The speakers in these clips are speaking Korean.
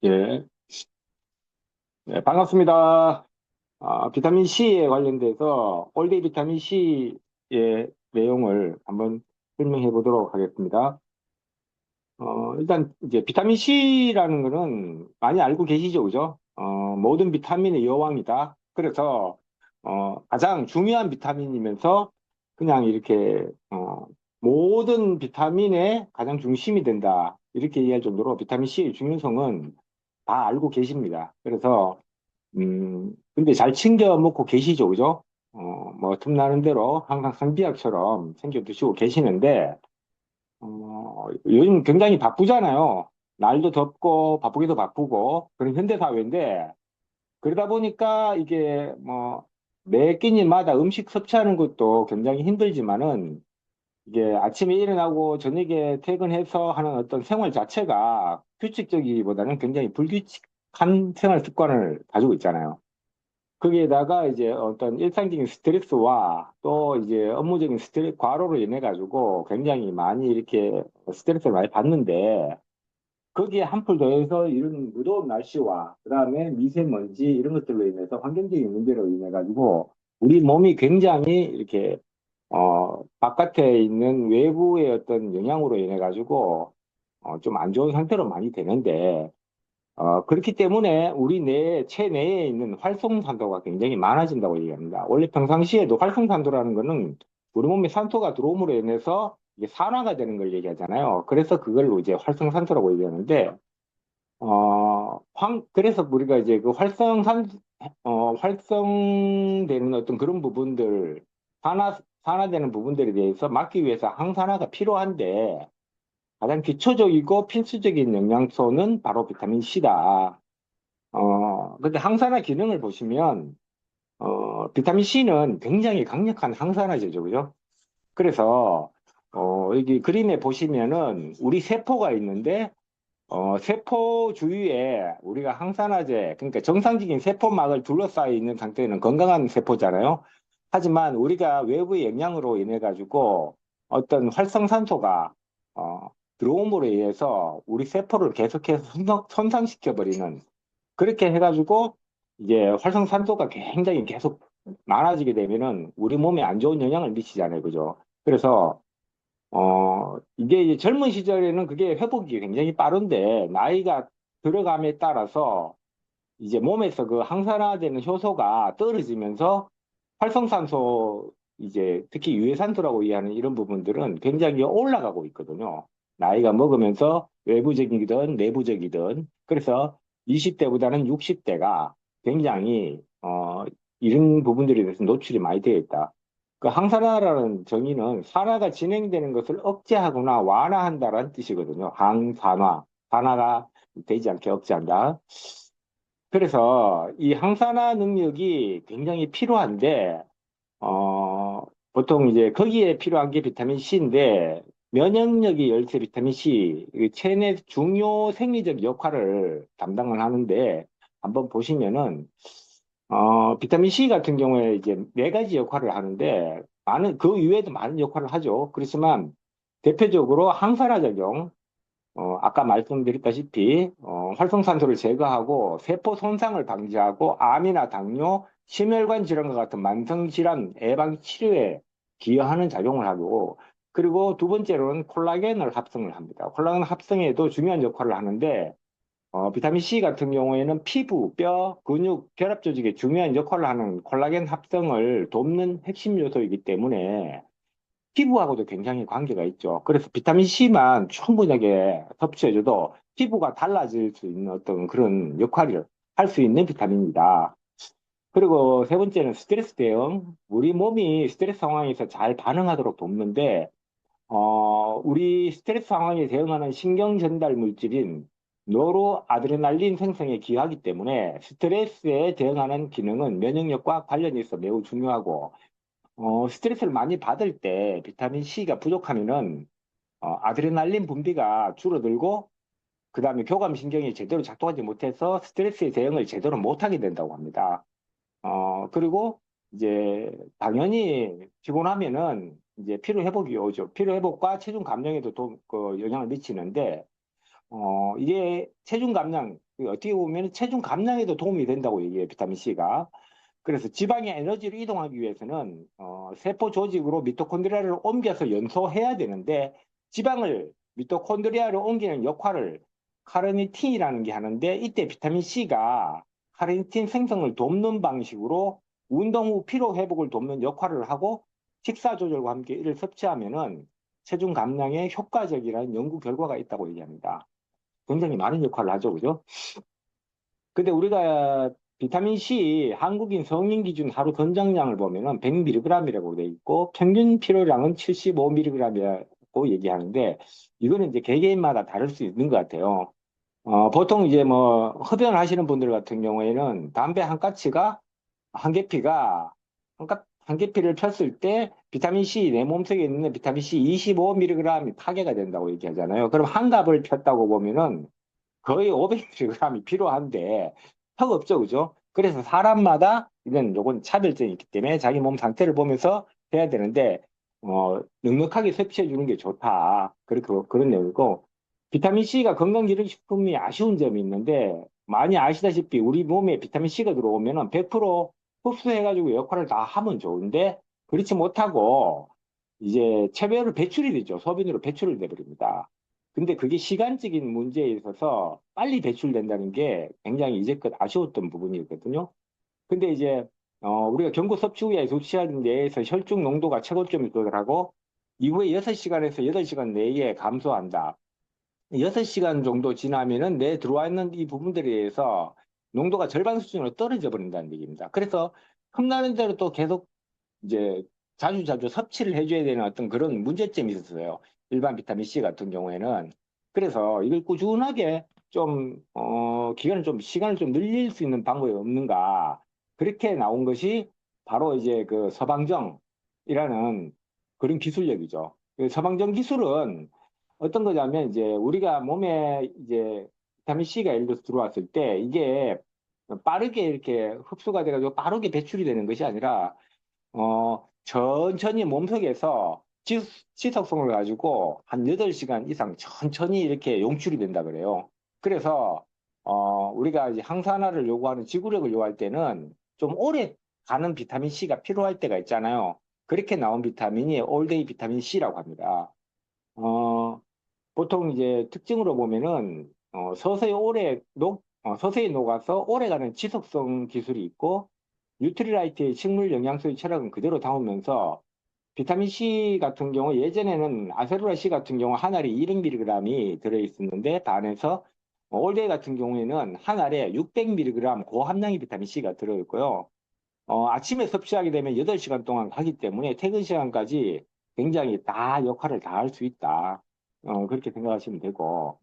예, 네, 반갑습니다. 비타민 C에 관련돼서 올데이 비타민 C의 내용을 한번 설명해 보도록 하겠습니다. 일단 이제 비타민 C라는 거는 많이 알고 계시죠, 그죠? 모든 비타민의 여왕이다. 그래서 가장 중요한 비타민이면서 그냥 이렇게 모든 비타민의 가장 중심이 된다. 이렇게 이해할 정도로 비타민 C의 중요성은 다 알고 계십니다. 그래서 근데 잘 챙겨 먹고 계시죠, 그죠? 뭐, 틈나는 대로 항상 상비약처럼 챙겨 드시고 계시는데, 요즘 굉장히 바쁘잖아요. 날도 덥고, 바쁘기도 바쁘고, 그런 현대사회인데, 그러다 보니까 이게 뭐, 매 끼니마다 음식 섭취하는 것도 굉장히 힘들지만은, 이게 아침에 일어나고 저녁에 퇴근해서 하는 어떤 생활 자체가 규칙적이기보다는 굉장히 불규칙한 생활 습관을 가지고 있잖아요. 거기에다가 이제 어떤 일상적인 스트레스와 또 이제 업무적인 스트레스, 과로로 인해 가지고 굉장히 많이 이렇게 스트레스를 많이 받는데 거기에 한풀 더해서 이런 무더운 날씨와 그다음에 미세먼지 이런 것들로 인해서 환경적인 문제로 인해 가지고 우리 몸이 굉장히 이렇게 바깥에 있는 외부의 어떤 영향으로 인해 가지고 좀 안 좋은 상태로 많이 되는데 그렇기 때문에 우리 체내에 있는 활성산소가 굉장히 많아진다고 얘기합니다. 원래 평상시에도 활성산소라는 거는 우리 몸에 산소가 들어옴으로 인해서 이게 산화가 되는 걸 얘기하잖아요. 그래서 그걸 이제 활성산소라고 얘기하는데, 그래서 우리가 이제 그 활성되는 어떤 그런 부분들, 산화되는 부분들에 대해서 막기 위해서 항산화가 필요한데, 가장 기초적이고 필수적인 영양소는 바로 비타민 C다. 근데 항산화 기능을 보시면, 비타민 C는 굉장히 강력한 항산화제죠, 그죠? 그래서, 여기 그림에 보시면은 우리 세포가 있는데, 세포 주위에 우리가 항산화제, 그러니까 정상적인 세포막을 둘러싸여 있는 상태는 건강한 세포잖아요. 하지만 우리가 외부의 영향으로 인해 가지고 어떤 활성산소가 들어옴으로 인해서 우리 세포를 계속해서 손상시켜 버리는 그렇게 해가지고 이제 활성산소가 굉장히 계속 많아지게 되면은 우리 몸에 안 좋은 영향을 미치잖아요, 그죠? 그래서 이게 이제 젊은 시절에는 그게 회복이 굉장히 빠른데, 나이가 들어감에 따라서 이제 몸에서 그 항산화되는 효소가 떨어지면서 활성산소, 이제 특히 유해산소라고 이해하는 이런 부분들은 굉장히 올라가고 있거든요. 나이가 먹으면서 외부적이든 내부적이든. 그래서 20대보다는 60대가 굉장히, 이런 부분들에 대해서 노출이 많이 되어 있다. 그 항산화라는 정의는 산화가 진행되는 것을 억제하거나 완화한다라는 뜻이거든요. 항산화. 산화가 되지 않게 억제한다. 그래서 이 항산화 능력이 굉장히 필요한데, 보통 이제 거기에 필요한 게 비타민 C인데, 면역력이 열쇠 비타민 C, 이 체내 중요 생리적 역할을 담당을 하는데, 한번 보시면은, 비타민 C 같은 경우에 이제 네 가지 역할을 하는데, 그 이외에도 많은 역할을 하죠. 그렇지만, 대표적으로 항산화 작용, 아까 말씀드렸다시피, 활성산소를 제거하고 세포 손상을 방지하고 암이나 당뇨, 심혈관 질환과 같은 만성질환 예방 치료에 기여하는 작용을 하고, 그리고 두 번째로는 콜라겐을 합성을 합니다. 콜라겐 합성에도 중요한 역할을 하는데, 비타민 C 같은 경우에는 피부, 뼈, 근육, 결합 조직에 중요한 역할을 하는 콜라겐 합성을 돕는 핵심 요소이기 때문에 피부하고도 굉장히 관계가 있죠. 그래서 비타민 C만 충분하게 섭취해줘도 피부가 달라질 수 있는 어떤 그런 역할을 할 수 있는 비타민이다. 그리고 세 번째는 스트레스 대응. 우리 몸이 스트레스 상황에서 잘 반응하도록 돕는데, 우리 스트레스 상황에 대응하는 신경 전달 물질인 노르아드레날린 생성에 기여하기 때문에 스트레스에 대응하는 기능은 면역력과 관련이 있어 매우 중요하고, 스트레스를 많이 받을 때 비타민 C가 부족하면은 아드레날린 분비가 줄어들고 그다음에 교감신경이 제대로 작동하지 못해서 스트레스에 대응을 제대로 못하게 된다고 합니다. 그리고 이제 당연히 피곤하면은 이제 피로 회복이 오죠. 피로 회복과 체중 감량에도 그 영향을 미치는데 이게 체중 감량, 어떻게 보면 체중 감량에도 도움이 된다고 얘기해요, 비타민 C가. 그래서 지방의 에너지를 이동하기 위해서는 세포 조직으로 미토콘드리아를 옮겨서 연소해야 되는데 지방을 미토콘드리아로 옮기는 역할을 카르니틴이라는 게 하는데 이때 비타민 C가 카르니틴 생성을 돕는 방식으로 운동 후 피로 회복을 돕는 역할을 하고 식사 조절과 함께 이를 섭취하면은 체중 감량에 효과적이라는 연구 결과가 있다고 얘기합니다. 굉장히 많은 역할을 하죠, 그죠? 근데 우리가 비타민 C 한국인 성인 기준 하루 권장량을 보면은 100mg이라고 돼 있고 평균 필요량은 75mg이라고 얘기하는데 이거는 이제 개개인마다 다를 수 있는 것 같아요. 보통 이제 뭐 흡연하시는 분들 같은 경우에는 담배 한 까치가 한 개피가 한 개피를 폈을 때 비타민 C 내 몸속에 있는 비타민 C 25mg이 파괴가 된다고 얘기하잖아요. 그럼 한 갑을 폈다고 보면은 거의 500mg이 필요한데 턱 없죠, 그죠? 그래서 사람마다 이건 요건 차별점이 있기 때문에 자기 몸 상태를 보면서 해야 되는데 넉넉하게 섭취해 주는 게 좋다. 그런 내용이고 비타민 C가 건강기능식품이 아쉬운 점이 있는데 많이 아시다시피 우리 몸에 비타민 C가 들어오면은 100% 흡수해가지고 역할을 다 하면 좋은데 그렇지 못하고 이제 체외로 배출이 되죠. 소변으로 배출이 돼버립니다. 근데 그게 시간적인 문제에 있어서 빨리 배출된다는 게 굉장히 이제껏 아쉬웠던 부분이거든요. 근데 이제 우리가 경구 섭취 후에 2시간 내에서 혈중 농도가 최고점에 도달하고 이후에 6시간에서 8시간 내에 감소한다. 6시간 정도 지나면은 내 들어와 있는 이 부분들에 의해서 농도가 절반 수준으로 떨어져 버린다는 얘기입니다. 그래서 틈나는 대로 또 계속 이제 자주 섭취를 해줘야 되는 어떤 그런 문제점이 있었어요. 일반 비타민 C 같은 경우에는. 그래서 이걸 꾸준하게 좀, 기간을 좀, 시간을 좀 늘릴 수 있는 방법이 없는가. 그렇게 나온 것이 바로 이제 그 서방정이라는 그런 기술력이죠. 그 서방정 기술은 어떤 거냐면 이제 우리가 몸에 이제 비타민 C가 예를 들어서 들어왔을 때 이게 빠르게 이렇게 흡수가 돼가지고 빠르게 배출이 되는 것이 아니라 천천히 몸속에서 지속성을 가지고 한 8시간 이상 천천히 이렇게 용출이 된다 그래요. 그래서, 우리가 이제 항산화를 요구하는 지구력을 요구할 때는 좀 오래 가는 비타민 C가 필요할 때가 있잖아요. 그렇게 나온 비타민이 올데이 비타민 C라고 합니다. 어, 보통 이제 특징으로 보면은, 서서히 녹아서 오래가는 지속성 기술이 있고, 뉴트리라이트의 식물 영양소의 체력은 그대로 담으면서 비타민 C 같은 경우 예전에는 아세로라 C 같은 경우 한 알에 200mg이 들어있었는데 반에서 올데이 같은 경우에는 한 알에 600mg 고함량의 비타민 C가 들어있고요. 아침에 섭취하게 되면 8시간 동안 가기 때문에 퇴근 시간까지 굉장히 다 역할을 다 할 수 있다. 그렇게 생각하시면 되고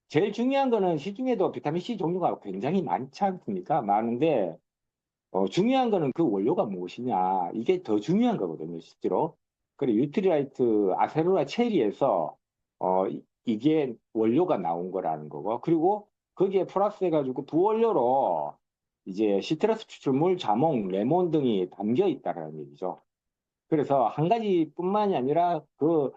제일 중요한 거는 시중에도 비타민 C 종류가 굉장히 많지 않습니까? 많은데 중요한 거는 그 원료가 무엇이냐. 이게 더 중요한 거거든요, 실제로. 그리고 유트리라이트 아세로라 체리에서, 이게 원료가 나온 거라는 거고. 그리고 거기에 플러스 해가지고 부원료로 이제 시트러스 추출물, 자몽, 레몬 등이 담겨 있다라는 얘기죠. 그래서 한 가지뿐만이 아니라 더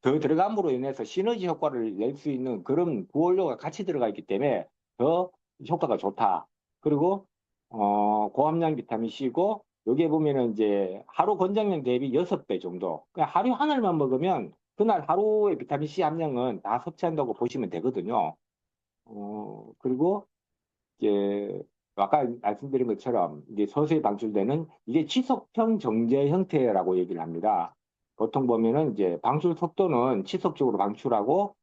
들어감으로 인해서 시너지 효과를 낼 수 있는 그런 부원료가 같이 들어가 있기 때문에 더 효과가 좋다. 그리고 고함량 비타민 C고 여기에 보면은 이제 하루 권장량 대비 6배 정도. 그냥 하루 한 알만 먹으면 그날 하루의 비타민 C 함량은 다 섭취한다고 보시면 되거든요. 그리고 이제 아까 말씀드린 것처럼 이게 서서히 방출되는 이게 지속형 정제 형태라고 얘기를 합니다. 보통 보면은 이제 방출 속도는 지속적으로 방출하고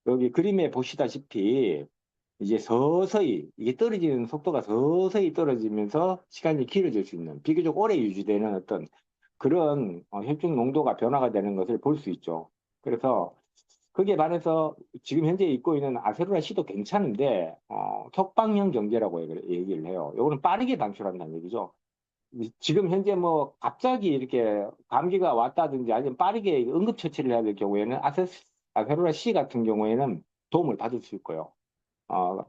여기 그림에 보시다시피 이제 서서히 이게 떨어지는 속도가 서서히 떨어지면서 시간이 길어질 수 있는 비교적 오래 유지되는 어떤 그런 혈중 농도가 변화가 되는 것을 볼 수 있죠. 그래서 거기에 반해서 지금 현재 입고 있는 아세로라 C도 괜찮은데 톡방형 정제라고 얘기를 해요. 이거는 빠르게 방출한다는 얘기죠. 지금 현재 뭐 갑자기 이렇게 감기가 왔다든지 아니면 빠르게 응급처치를 해야 될 경우에는 아세로라 C 같은 경우에는 도움을 받을 수 있고요. 어,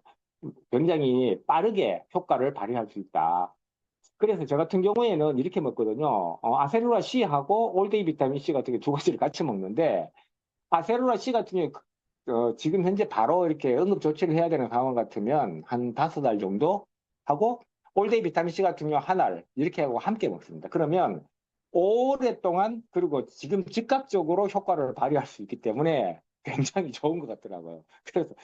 굉장히 빠르게 효과를 발휘할 수 있다. 그래서 저 같은 경우에는 이렇게 먹거든요. 아세로라 C하고 올데이 비타민 C 같은 게 두 가지를 같이 먹는데 아세로라 C 같은 경우에 지금 현재 바로 이렇게 응급 조치를 해야 되는 상황 같으면 한 5달 정도 하고 올데이 비타민C 같은 경우 한 알 이렇게 하고 함께 먹습니다. 그러면 오랫동안 그리고 지금 즉각적으로 효과를 발휘할 수 있기 때문에 굉장히 좋은 것 같더라고요. 그래서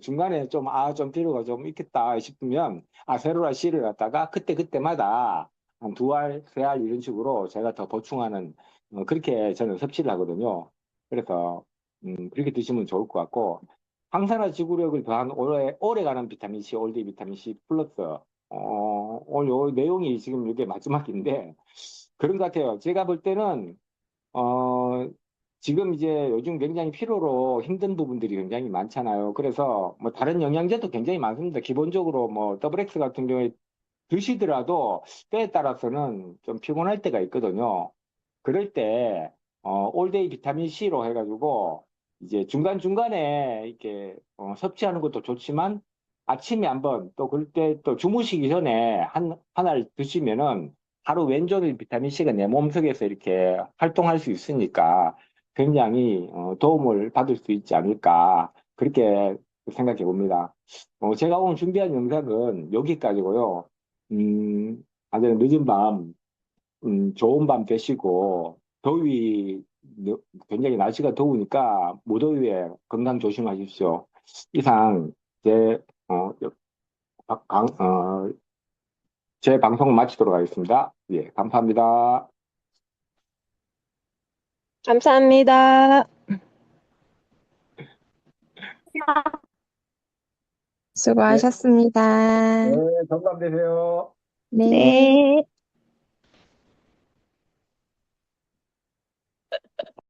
중간에 좀 필요가 좀 있겠다 싶으면 세로라 C를 갖다가 그때그때마다 한 2알, 3알 이런 식으로 제가 더 보충하는 그렇게 저는 섭취를 하거든요. 그래서 그렇게 드시면 좋을 것 같고, 항산화 지구력을 더한 오래가는 비타민 C, 올드 비타민 C 플러스, 오늘 요 내용이 지금 이게 마지막인데, 그런 것 같아요. 제가 볼 때는, 어, 지금 이제 요즘 굉장히 피로로 힘든 부분들이 굉장히 많잖아요. 그래서 뭐 다른 영양제도 굉장히 많습니다. 기본적으로 뭐 더블 X 같은 경우에 드시더라도 때에 따라서는 좀 피곤할 때가 있거든요. 그럴 때, 올데이 비타민 C로 해가지고, 이제 중간중간에 이렇게, 섭취하는 것도 좋지만, 아침에 한번, 또 그럴 때 또 주무시기 전에 하나를 드시면은, 하루 왼쪽의 비타민 C가 내 몸속에서 이렇게 활동할 수 있으니까, 굉장히, 도움을 받을 수 있지 않을까, 그렇게 생각해 봅니다. 제가 오늘 준비한 영상은 여기까지고요. 아주 늦은 밤, 좋은 밤 되시고, 굉장히 날씨가 더우니까 무더위에 건강 조심하십시오. 이상, 제, 어, 방, 어, 제 방송을 마치도록 하겠습니다. 예, 감사합니다. 감사합니다. 네, 네, 수고하셨습니다. 건강 되세요. 네.